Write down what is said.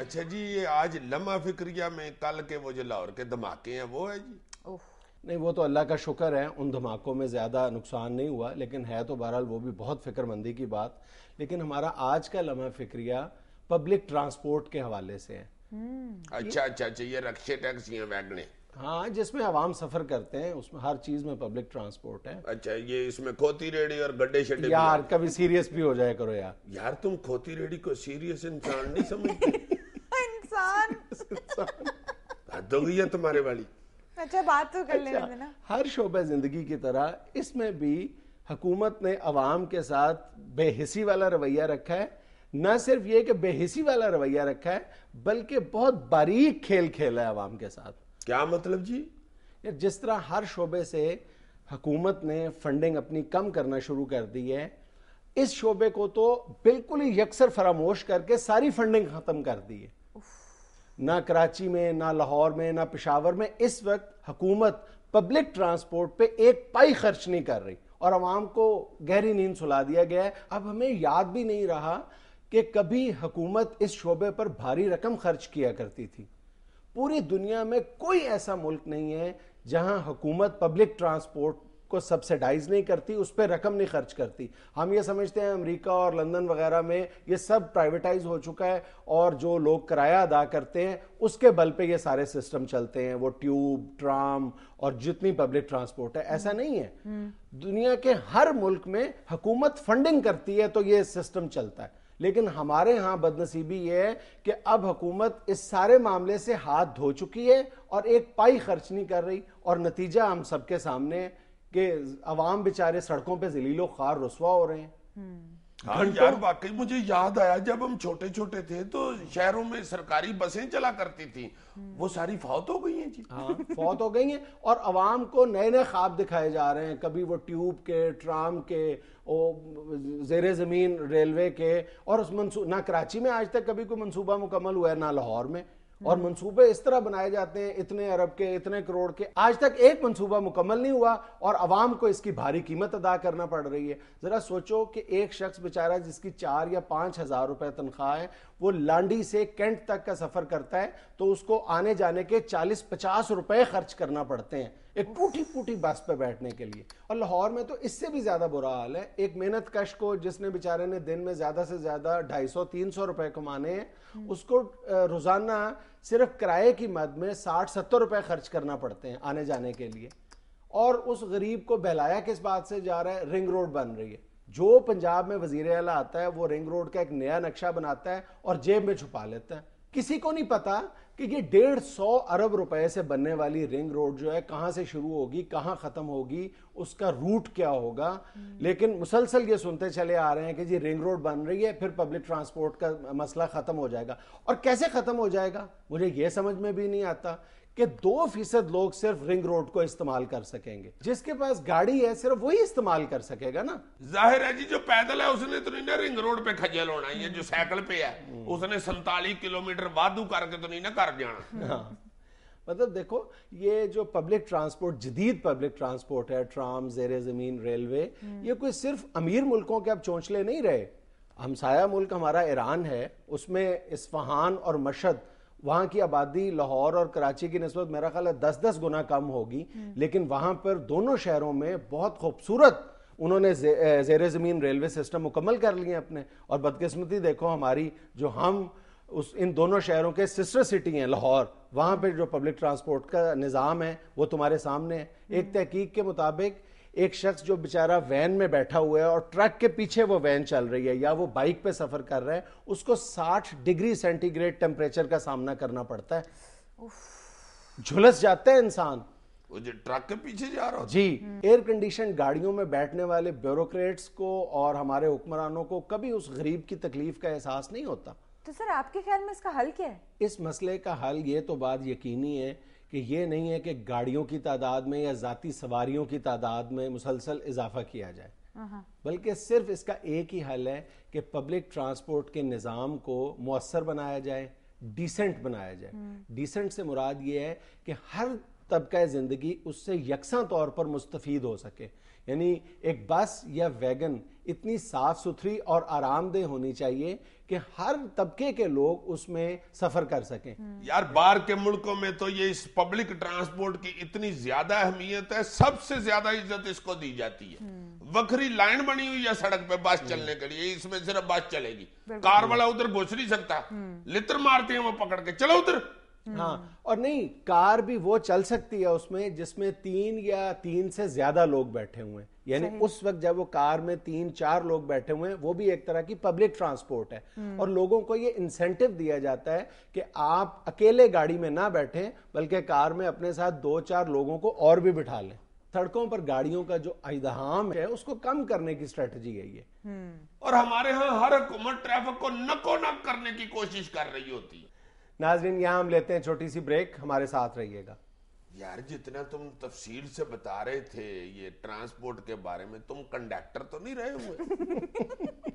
اچھا جی، یہ آج لمحہ فکریہ میں کل کے وہ جو لاہور کے دھماکے ہیں وہ ہے جی؟ نہیں، وہ تو اللہ کا شکر ہے، ان دھماکوں میں زیادہ نقصان نہیں ہوا، لیکن ہے تو بہرحال وہ بھی بہت فکر مندی کی بات. لیکن ہمارا آج کا لمحہ فکریہ پبلک ٹرانسپورٹ کے حوالے سے ہے. اچھا اچھا اچھا، یہ رکشے ٹیکسیاں ویگنیں. ہاں، جس میں عوام سفر کرتے ہیں، اس میں ہر چیز میں پبلک ٹرانسپورٹ ہے. اچھا، یہ اس میں کھوتی ریڑھی اور گڈے شڈے بھی یار کبھی سیریس بھی ہو جائے کرو یار. یار تم کھوتی ریڑھی کو سیریس انسان نہیں سمجھتے؟ انسان حد ہو گئی ہے تمہارے والی. اچھا بات تو کر لینے دینا. ہر شعبہ زندگی کی طرح اس میں بھی حکومت نے عوام کے ساتھ بے حسی والا رویہ رکھا ہے. نہ صرف یہ کہ بے حسی والا رویہ رکھا ہے، بلکہ بہت باریک کھیل کھیلا ہے عوام کے ساتھ. کیا مطلب جی؟ جس طرح ہر شعبے سے حکومت نے فنڈنگ اپنی کم کرنا شروع کر دی ہے، اس شعبے کو تو بالکل ہی یکسر فراموش کر کے ساری فنڈنگ ختم کر دی ہے. نہ کراچی میں، نہ لاہور میں، نہ پشاور میں اس وقت حکومت پبلک ٹرانسپورٹ پہ ایک پائی خرچ نہیں کر رہی، اور عوام کو گہری نیند سلا دیا گیا ہے. اب ہمیں یاد بھی نہیں رہا کہ کبھی حکومت اس شعبے پر بھاری رقم خرچ کیا کرتی تھی. پوری دنیا میں کوئی ایسا ملک نہیں ہے جہاں حکومت پبلک ٹرانسپورٹ کو سبسیڈائز نہیں کرتی، اس پہ رقم نہیں خرچ کرتی. ہم یہ سمجھتے ہیں امریکہ اور لندن وغیرہ میں یہ سب پرائیویٹائز ہو چکا ہے، اور جو لوگ کرایہ ادا کرتے ہیں اس کے بل پہ یہ سارے سسٹم چلتے ہیں، وہ ٹیوب، ٹرام اور جتنی پبلک ٹرانسپورٹ ہے. ایسا نہیں ہے. دنیا کے ہر ملک میں حکومت فنڈنگ کرتی ہے تو یہ سسٹم چلتا ہے. لیکن ہمارے ہاں بدنصیبی یہ ہے کہ اب حکومت اس سارے معاملے سے ہاتھ دھو چکی ہے اور ایک پائی خرچ نہیں کر رہی، اور نتیجہ ہم سب کے سامنے ہے کہ عوام بیچارے سڑکوں پہ ذلیل و خوار رسوا ہو رہے ہیں. ہاں یار واقعی مجھے یاد آیا جب ہم چھوٹے چھوٹے تھے تو شہروں میں سرکاری بسیں چلا کرتی تھیں، وہ ساری فوت ہو گئی ہیں جی. ہاں فوت ہو گئی ہیں، اور عوام کو نئے نئے خواب دکھائے جا رہے ہیں. کبھی وہ ٹیوب کے، ٹرام کے، زیر زمین ریلوے کے، اور اس نہ کراچی میں آج تک کبھی کوئی منصوبہ مکمل ہوا ہے، نہ لاہور میں. اور منصوبے اس طرح بنائے جاتے ہیں اتنے ارب کے، اتنے کروڑ کے، آج تک ایک منصوبہ مکمل نہیں ہوا اور عوام کو اس کی بھاری قیمت ادا کرنا پڑ رہی ہے. ذرا سوچو کہ ایک شخص بیچارہ جس کی 4 یا 5 ہزار روپے تنخواہ ہے، وہ لانڈی سے کینٹ تک کا سفر کرتا ہے تو اس کو آنے جانے کے 40-50 روپے خرچ کرنا پڑتے ہیں ایک ٹوٹی پھوٹی بس پہ بیٹھنے کے لیے. اور لاہور میں تو اس سے بھی زیادہ برا حال ہے. ایک محنت کش کو جس نے بیچارے نے دن میں زیادہ سے زیادہ 250-300 روپے کمانے ہیں، اس کو روزانہ صرف کرائے کی مد میں 60-70 روپے خرچ کرنا پڑتے ہیں آنے جانے کے لیے. اور اس غریب کو بہلایا کس بات سے جا رہا ہے؟ رنگ روڈ بن رہی ہے. جو پنجاب میں وزیر اعلیٰ آتا ہے وہ رنگ روڈ کا ایک نیا نقشہ بناتا ہے اور جیب میں چھپا لیتا ہے. کسی کو نہیں پتا کہ یہ 150 ارب روپے سے بننے والی رنگ روڈ جو ہے کہاں سے شروع ہوگی، کہاں ختم ہوگی، اس کا روٹ کیا ہوگا. لیکن مسلسل یہ سنتے چلے آ رہے ہیں کہ جی رنگ روڈ بن رہی ہے، پھر پبلک ٹرانسپورٹ کا مسئلہ ختم ہو جائے گا. اور کیسے ختم ہو جائے گا مجھے یہ سمجھ میں بھی نہیں آتا کہ 2% لوگ صرف رنگ روڈ کو استعمال کر سکیں گے. جس کے پاس گاڑی ہے صرف وہی استعمال کر سکے گا نا. ظاہر ہے جی جو پیدل ہے اس نے تو نہیں نا رنگ روڈ پہ کھجل ہونا. یہ جو سائیکل پہ ہے اس نے 47 کلومیٹر وادو کر کے تو نہیں نا کر جانا. مطلب دیکھو یہ جو پبلک ٹرانسپورٹ، جدید پبلک ٹرانسپورٹ ہے، ٹرام، زیر زمین ریلوے، یہ کوئی صرف امیر ملکوں کے اب چونچلے نہیں رہے. ہمسایہ ملک ہمارا ایران ہے، اس میں اصفہان اور مشہد، وہاں کی آبادی لاہور اور کراچی کی نسبت میرا خیال ہے 10 گنا کم ہوگی، لیکن وہاں پر دونوں شہروں میں بہت خوبصورت انہوں نے زیر زمین ریلوے سسٹم مکمل کر لیے اپنے. اور بدقسمتی دیکھو ہماری جو ہم ان دونوں شہروں کے سسٹر سٹی ہیں لاہور، وہاں پہ جو پبلک ٹرانسپورٹ کا نظام ہے وہ تمہارے سامنے ہے. ایک تحقیق کے مطابق ایک شخص جو بیچارہ وین میں بیٹھا ہوا ہے اور ٹرک کے پیچھے وہ وین چل رہی ہے یا وہ بائک پہ سفر کر رہا ہے، اس کو 60 ڈگری سینٹی گریڈ ٹیمپریچر کا سامنا کرنا پڑتا ہے. جھلس جاتا ہے انسان. وہ جو ٹرک کے پیچھے جا رہا جی ایئر کنڈیشن گاڑیوں میں بیٹھنے والے بیوروکریٹس کو اور ہمارے حکمرانوں کو کبھی اس غریب کی تکلیف کا احساس نہیں ہوتا. تو سر آپ کے خیال میں اس کا حل کیا ہے؟ اس مسئلے کا حل یہ تو بات یقینی ہے کہ یہ نہیں ہے کہ گاڑیوں کی تعداد میں یا ذاتی سواریوں کی تعداد میں مسلسل اضافہ کیا جائے، بلکہ صرف اس کا ایک ہی حل ہے کہ پبلک ٹرانسپورٹ کے نظام کو مؤثر بنایا جائے، ڈیسنٹ بنایا جائے. ڈیسنٹ سے مراد یہ ہے کہ ہر طبقہ زندگی اس سے یکساں طور پر مستفید ہو سکے. یعنی ایک بس یا ویگن اتنی صاف ستھری اور آرام دہ ہونی چاہیے کہ ہر طبقے کے لوگ اس میں سفر کر سکیں. یار باہر کے ملکوں میں تو یہ اس پبلک ٹرانسپورٹ کی اتنی زیادہ اہمیت ہے, سب سے زیادہ عزت اس کو دی جاتی ہے. وکری لائن بنی ہوئی ہے سڑک پہ بس چلنے کے لیے, اس میں صرف بس چلے گی, کار والا ادھر گھس نہیں سکتا, لتر مارتے ہیں وہ پکڑ کے, چلو ادھر. ہاں, اور نہیں, کار بھی وہ چل سکتی ہے اس میں جس میں 3 یا 3 سے زیادہ لوگ بیٹھے ہوئے ہیں, یعنی اس وقت جب وہ کار میں 3-4 لوگ بیٹھے ہوئے ہیں وہ بھی ایک طرح کی پبلک ٹرانسپورٹ ہے. اور لوگوں کو یہ انسینٹیو دیا جاتا ہے کہ آپ اکیلے گاڑی میں نہ بیٹھیں بلکہ کار میں اپنے ساتھ 2-4 لوگوں کو اور بھی بٹھا لیں. سڑکوں پر گاڑیوں کا جو ازدحام ہے اس کو کم کرنے کی اسٹریٹجی ہے یہ. اور ہمارے ہاں ہر حکومت ٹریفک کو نکو نک کرنے کی کوشش کر رہی ہوتی ہے. ناظرین, یہاں ہم لیتے ہیں چھوٹی سی بریک, ہمارے ساتھ رہیے گا. یار جتنا تم تفصیل سے بتا رہے تھے یہ ٹرانسپورٹ کے بارے میں, تم کنڈکٹر تو نہیں رہے ہوئے؟